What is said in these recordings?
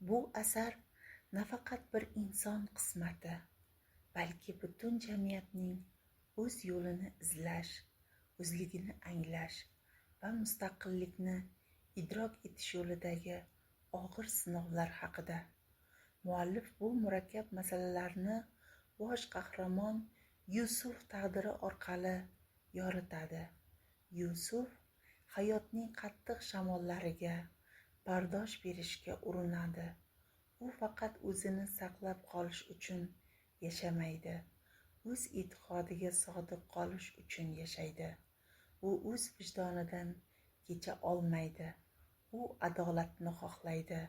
Bu asar nafaqat bir inson qismati, balki butun jamiyatning o'z yo'lini izlash, o'zligini anglash va mustaqillikni idrok etish yo'lidagi og'ir sinovlar haqida. Muallif bu murakkab masalalarni bosh qahramon Yusuf taqdiri orqali yoritadi. Yusuf hayotning qattiq shamollariga bardosh berishga urinadi. U faqat o'zini saqlab qolish uchun yashamaydi. O'z e'tiqodiga sodiq qolish uchun yashaydi. U o'z vijdonidan kecha olmaydi. U adolatni xohlaydi.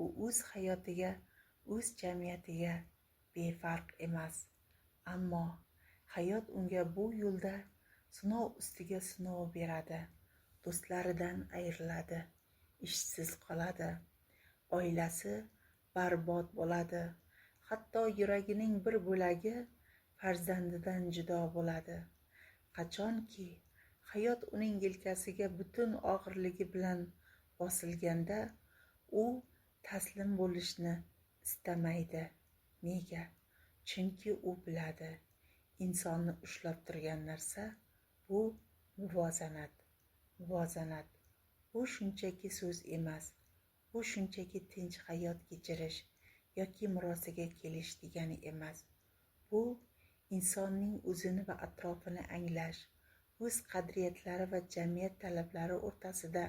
U o'z hayotiga, o'z jamiyatiga befarq emas. Ammo hayot unga bu yo'lda sinov ustiga sinov beradi. Do'stlaridan ayriladi, ishsiz qoladi, oilasi barbod bo'ladi, hatto yuragining bir bo'lagi farzandidan judo bo'ladi. Qachonki hayot uning yelkasiga butun og'irligi bilan bosilganda, u taslim bo'lishni istamaydi. Nega? Chunki u biladi, insonni ushlab turgan narsa bu muvozanat. Muvozanat bu shunchaki so'z emas. Bu shunchaki tinch hayot kechirish yoki murosaga kelish degani emas. Bu insonning o'zini va atrofini anglash, o'z qadriyatlari va jamiyat talablari o'rtasida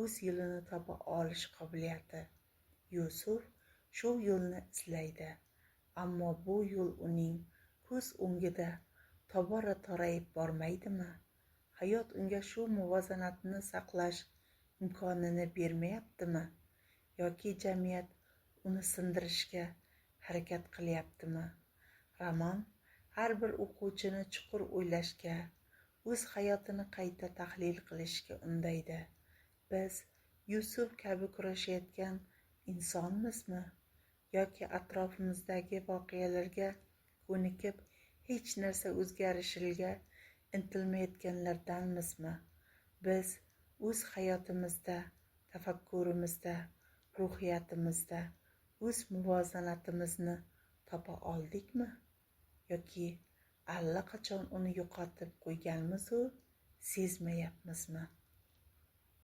o'z yo'lini topa olish qobiliyati. Yusuf shu yo'lni izlaydi, ammo bu yo'l uning ko'z o'ngida tobora torayib bormaydimi? Hayot unga shu muvozanatni saqlash imkonini bermayaptimi? Yoki jamiyat uni sindirishga harakat qilyaptimi? Roman har bir o'quvchini chuqur o'ylashga, o'z hayotini qayta tahlil qilishga undaydi. Biz Yusuf kabi kurashayotgan insonmizmi? Yoki atrofimizdagi voqealarga ko'nikib hech narsa o'zgarishga intilmayotganlardanmizmi? Biz o'z hayotimizda, tafakkurimizda, ruhiyatimizda o'z muvozanatimizni topa oldikmi? Yoki allaqachon uni yo'qotib qo'yganmiz-u sezmayapmizmi?